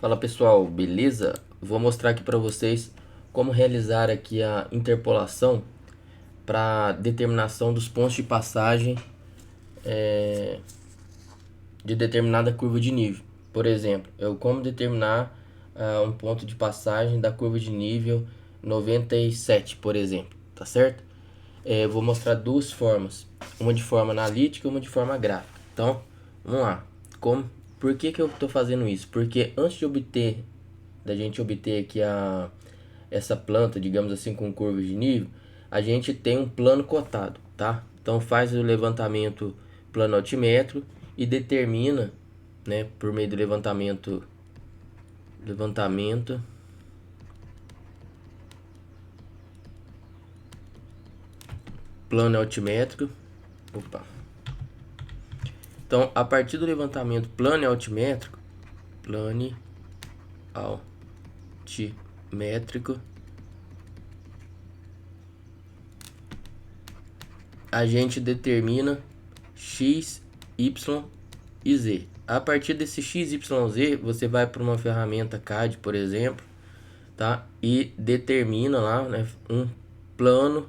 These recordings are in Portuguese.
Fala pessoal, beleza? Vou mostrar aqui para vocês como realizar aqui a interpolação para determinação dos pontos de passagem de determinada curva de nível. Por exemplo, eu como determinar um ponto de passagem da curva de nível 97, por exemplo, tá certo? Vou mostrar duas formas, uma de forma analítica e uma de forma gráfica. Então, vamos lá. Por que eu estou fazendo isso? Porque antes da gente obter aqui essa planta, digamos assim, com curva de nível, a gente tem um plano cotado, tá? Então faz o levantamento plano altimétrico e determina, né, por meio do levantamento plano altimétrico. Opa. Então, a partir do levantamento plano altimétrico, a gente determina x, y e z. A partir desse x, y, z, você vai para uma ferramenta CAD, por exemplo, tá? E determina lá, né, um plano,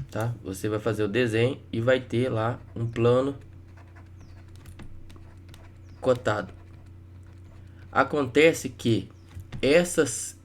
tá? Você vai fazer o desenho e vai ter lá um plano cotado. Acontece que essas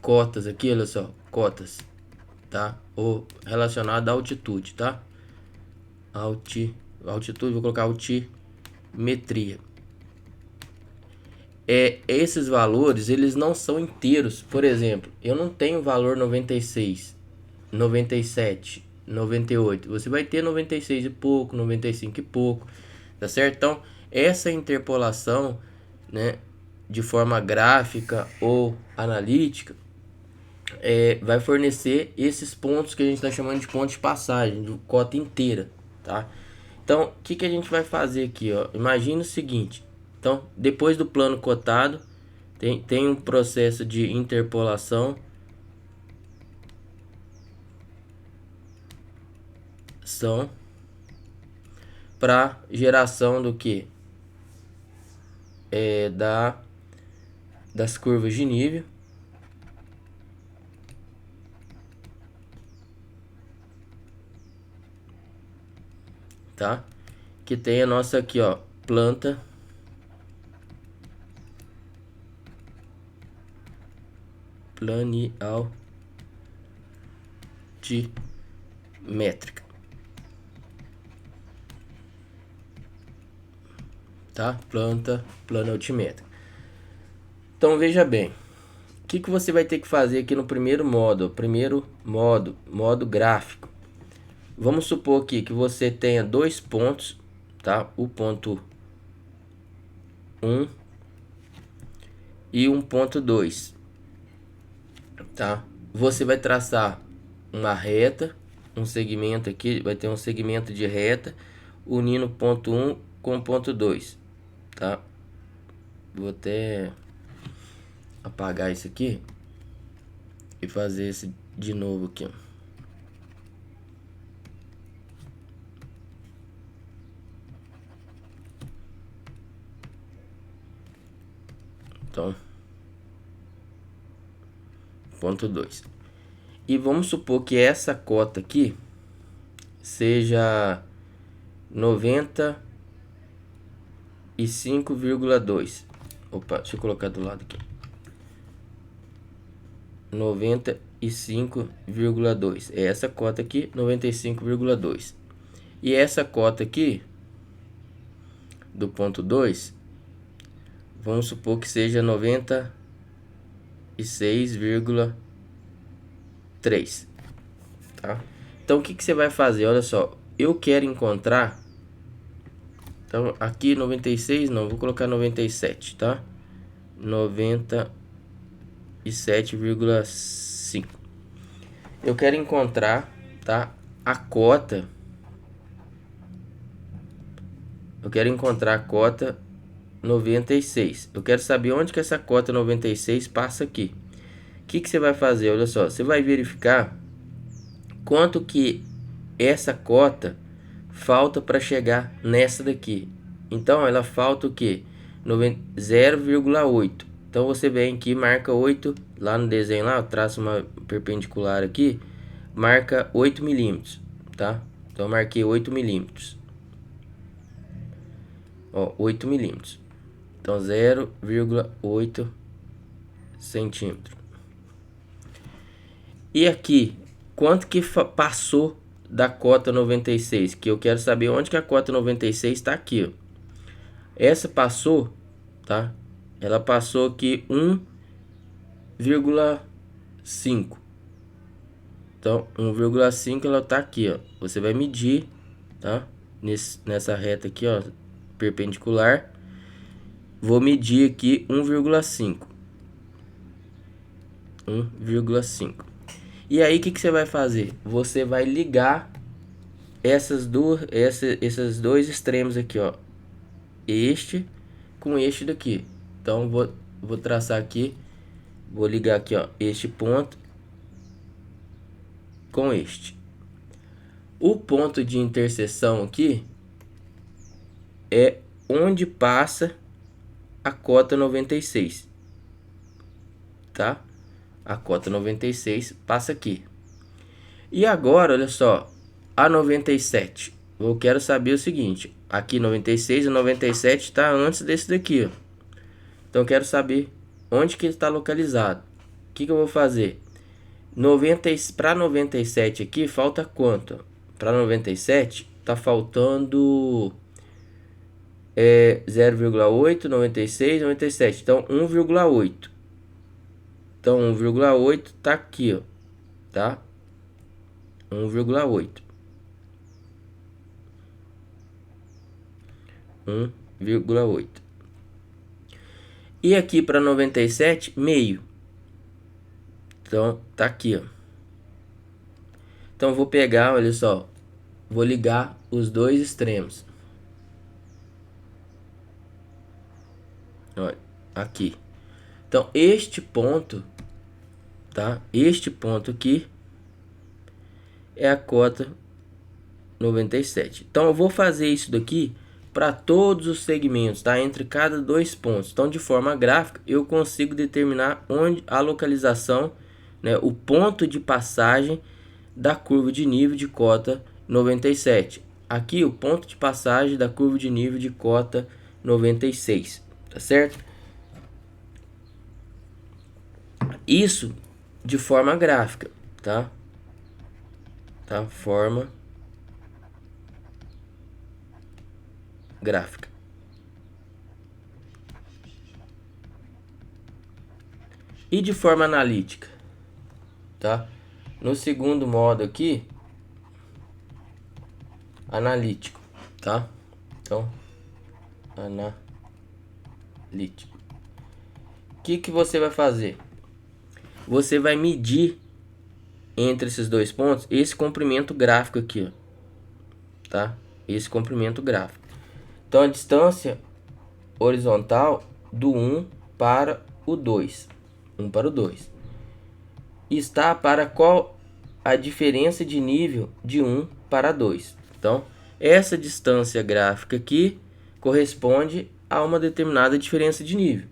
cotas aqui, olha só, cotas, tá? Ou relacionado à altitude, tá? Altitude, vou colocar altimetria. Esses valores, eles não são inteiros. Por exemplo, eu não tenho valor 96, 97, 98. Você vai ter 96 e pouco, 95 e pouco, tá certo? Então, essa interpolação, né, de forma gráfica ou analítica, vai fornecer esses pontos que a gente está chamando de pontos de passagem, de cota inteira, tá? Então, o que a gente vai fazer aqui, ó? Imagina o seguinte. Então, depois do plano cotado, tem um processo de interpolação para geração do que? Das curvas de nível, tá? Que tem a nossa aqui, ó, planta planialtimétrica, tá? Planta planialtimétrica. Então veja bem, o que você vai ter que fazer aqui no primeiro modo? Modo gráfico. Vamos supor aqui que você tenha dois pontos, tá? O ponto 1 e um ponto 2, tá? Você vai traçar uma reta, um segmento aqui, vai ter um segmento de reta unindo ponto 1 com ponto 2, tá? Vou até apagar isso aqui e fazer esse de novo aqui, ó. Então, ponto 2. E vamos supor que essa cota aqui seja 95,2. Opa, deixa eu colocar do lado aqui. 95,2. É essa cota aqui, 95,2. E essa cota aqui do ponto 2, vamos supor que seja 96,3, tá? Então o que você vai fazer? Olha só, eu quero encontrar, então aqui 96 não, vou colocar 97, tá? 97,5. Eu quero encontrar, tá, a cota. Eu quero encontrar a cota 96. Eu quero saber onde que essa cota 96 passa aqui. O que você vai fazer? Olha só, você vai verificar quanto que essa cota falta para chegar nessa daqui. Então ela falta o que? 0,8. Então você vem aqui, marca 8 lá no desenho lá, traça uma perpendicular aqui, marca 8 milímetros, tá? Então eu marquei 8 milímetros. Ó, 8 milímetros. Então 0,8 centímetro. E aqui, quanto que passou da cota 96? Que eu quero saber onde que a cota 96 está aqui, ó. Essa passou, tá? Ela passou aqui 1,5. Então, 1,5 ela tá aqui, ó. Você vai medir, tá? Nessa reta aqui, ó, perpendicular. Vou medir aqui 1,5. 1,5. E aí, o que você vai fazer? Você vai ligar esses dois extremos aqui, ó. Este com este daqui. Então, vou traçar aqui. Vou ligar aqui, ó, este ponto com este. O ponto de interseção aqui é onde passa a cota 96, tá? A cota 96 passa aqui. E agora, olha só, a 97. Eu quero saber o seguinte, aqui 96 e 97 está antes desse daqui, ó. Então eu quero saber onde que ele está localizado. O que eu vou fazer? Para 97 aqui falta quanto? Para 97 tá faltando 0,8, 96, 97. Então 1,8. Então 1,8 tá aqui, ó, tá? 1,8. 1,8. E aqui para 97, meio. Então tá aqui, ó. Então vou pegar, olha só, vou ligar os dois extremos. Olha, aqui. Então este ponto, tá? Este ponto aqui é a cota 97. Então eu vou fazer isso daqui para todos os segmentos, tá? Entre cada dois pontos. Então de forma gráfica eu consigo determinar onde a localização, né, o ponto de passagem da curva de nível de cota 97. Aqui o ponto de passagem da curva de nível de cota 96, tá certo? Isso de forma gráfica, tá? Tá? Forma gráfica. E de forma analítica, tá? No segundo modo aqui, analítico, tá? Então, analítico. O que você vai fazer? Você vai medir entre esses dois pontos esse comprimento gráfico aqui, ó, tá? Esse comprimento gráfico. Então a distância horizontal do 1 para o 2, 1 para o 2, está para qual a diferença de nível de 1 para 2. Então essa distância gráfica aqui corresponde a uma determinada diferença de nível.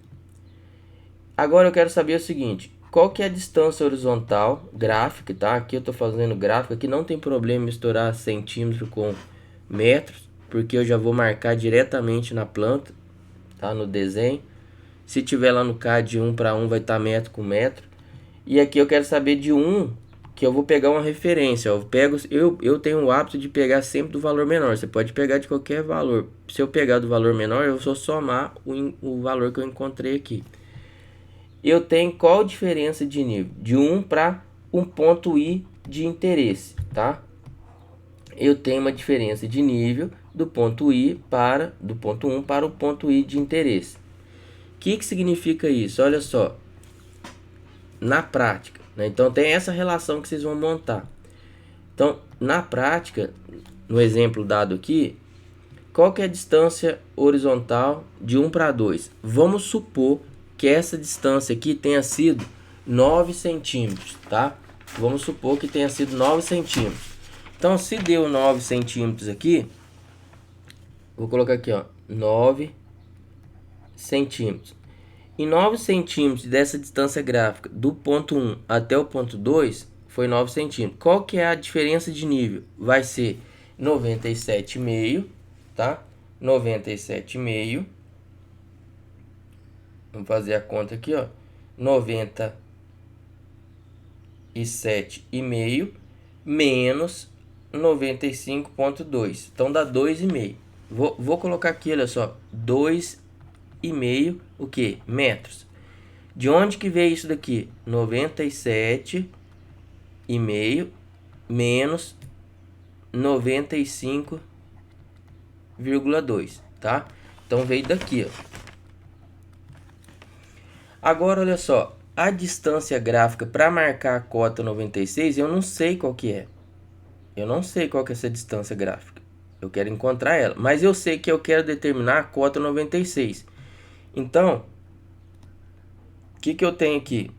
Agora eu quero saber o seguinte, qual que é a distância horizontal gráfica, tá? Aqui eu estou fazendo gráfico, aqui não tem problema misturar centímetro com metros, porque eu já vou marcar diretamente na planta, tá? No desenho. Se tiver lá no CAD 1 para 1 vai estar metro com metro. E aqui eu quero saber de 1, que eu vou pegar uma referência, ó. Eu tenho o hábito de pegar sempre do valor menor, você pode pegar de qualquer valor. Se eu pegar do valor menor, eu vou somar o valor que eu encontrei aqui. Eu tenho qual diferença de nível? De 1 para um ponto I de interesse, tá? Eu tenho uma diferença de nível do ponto I do ponto 1 para o ponto I de interesse. O que significa isso? Olha só, na prática, né? Então tem essa relação que vocês vão montar. Então, na prática, no exemplo dado aqui, qual que é a distância horizontal de 1 para 2? Vamos supor que essa distância aqui tenha sido 9 centímetros, tá? Vamos supor que tenha sido 9 centímetros. Então, se deu 9 centímetros aqui, vou colocar aqui, ó, 9 centímetros. Em 9 centímetros dessa distância gráfica, do ponto 1 até o ponto 2, foi 9 centímetros. Qual que é a diferença de nível? Vai ser 97,5, tá? 97,5. Vamos fazer a conta aqui, ó. 97,5 menos 95,2. Então dá 2,5. Vou colocar aqui, olha só. 2,5 o que? Metros. De onde que veio isso daqui? 97,5 menos 95,2, tá? Então veio daqui, ó. Agora, olha só, a distância gráfica para marcar a cota 96, eu não sei qual que é. Eu não sei qual que é essa distância gráfica. Eu quero encontrar ela, mas eu sei que eu quero determinar a cota 96. Então, o que eu tenho aqui?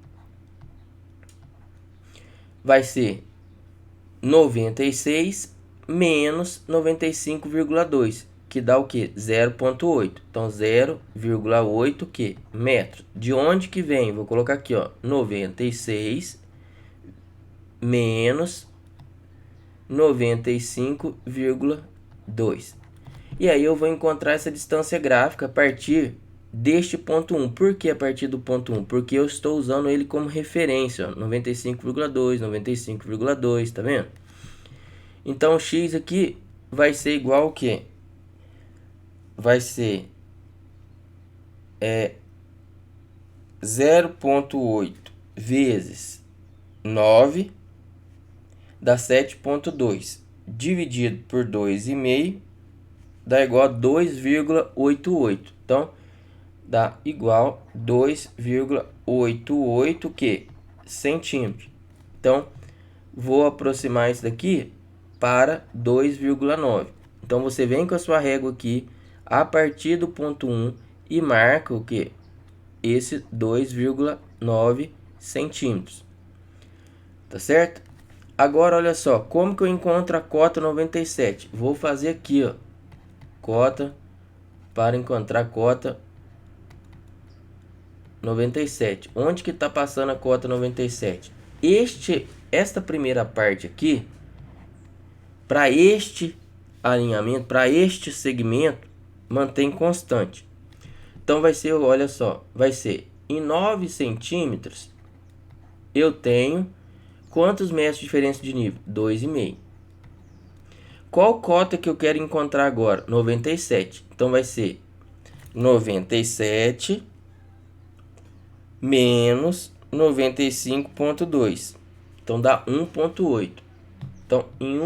Vai ser 96 menos 95,2. Que dá o que? 0,8. Então, 0,8 que? Metros. De onde que vem? Vou colocar aqui, ó. 96 menos 95,2. E aí eu vou encontrar essa distância gráfica a partir deste ponto 1. Por que a partir do ponto 1? Porque eu estou usando ele como referência, ó. 95,2, 95,2, tá vendo? Então, x aqui vai ser igual ao quê? Vai ser 0,8 vezes 9 dá 7,2 dividido por 2,5 dá igual a 2,88. Então dá igual 2,88 que? Centímetros. Então vou aproximar isso daqui para 2,9. Então você vem com a sua régua aqui a partir do ponto 1 e marca o que? Esse 2,9 centímetros. Tá certo? Agora olha só, como que eu encontro a cota 97? Vou fazer aqui, ó. Cota para encontrar a cota 97. Onde que está passando a cota 97? Esta primeira parte aqui, para este alinhamento, para este segmento, mantém constante. Então vai ser, olha só, vai ser em 9 centímetros eu tenho quantos metros de diferença de nível? 2,5. Qual cota que eu quero encontrar agora? 97. Então vai ser 97 menos 95,2. Então dá 1,8. Então em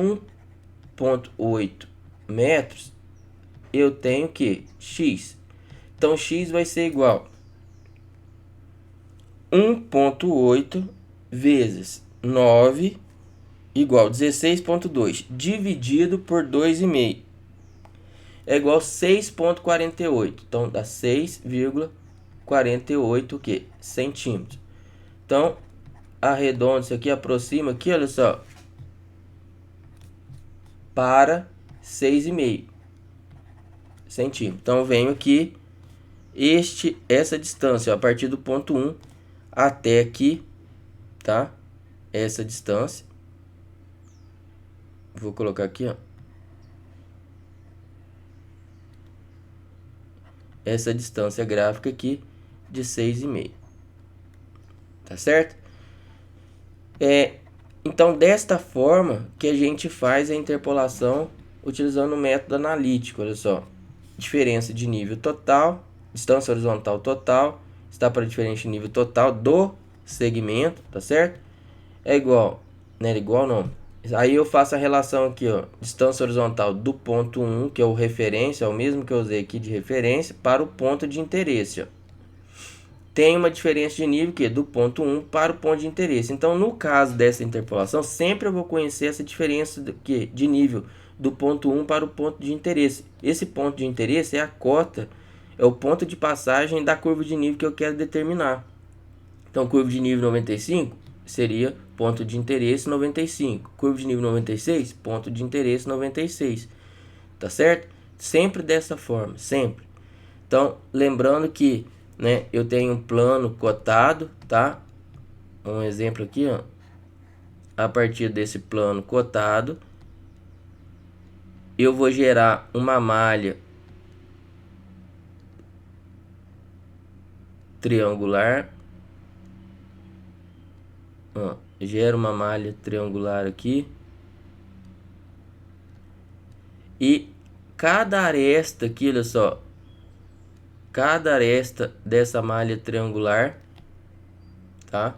1,8 metros eu tenho que x. Então x vai ser igual 1,8 vezes 9 igual 16,2 dividido por 2,5 é igual a 6,48. Então dá 6,48 que? Centímetros. Então arredondo isso aqui, aproxima aqui, olha só, para 6,5 centímetros. Então venho aqui essa distância, ó, a partir do ponto 1 até aqui, tá? Essa distância. Vou colocar aqui, ó. Essa distância gráfica aqui de 6,5. Tá certo? Então, desta forma que a gente faz a interpolação utilizando o método analítico, olha só. Diferença de nível total, distância horizontal total, está para diferença de nível total do segmento, tá certo? É igual, não é igual não. Aí eu faço a relação aqui, ó, distância horizontal do ponto 1, que é o referência, é o mesmo que eu usei aqui de referência, para o ponto de interesse, ó. Tem uma diferença de nível que do ponto 1 para o ponto de interesse. Então, no caso dessa interpolação, sempre eu vou conhecer essa diferença de nível do ponto 1 para o ponto de interesse. Esse ponto de interesse é a cota, é o ponto de passagem da curva de nível que eu quero determinar. Então, curva de nível 95 seria ponto de interesse 95. Curva de nível 96, ponto de interesse 96. Tá certo? Sempre dessa forma, sempre. Então, lembrando que, né, eu tenho um plano cotado, tá? Um exemplo aqui, ó. A partir desse plano cotado, eu vou gerar uma malha triangular. Ó, gera uma malha triangular aqui. E cada aresta aqui, olha só. Cada aresta dessa malha triangular, tá?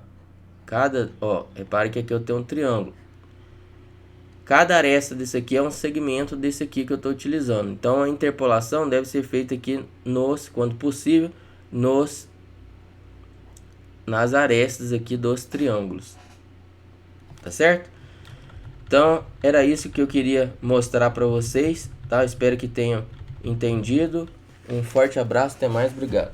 Repare que aqui eu tenho um triângulo. Cada aresta desse aqui é um segmento desse aqui que eu estou utilizando. Então a interpolação deve ser feita aqui quando possível, nas arestas aqui dos triângulos. Tá certo? Então era isso que eu queria mostrar para vocês, tá? Espero que tenham entendido. Um forte abraço, até mais, obrigado.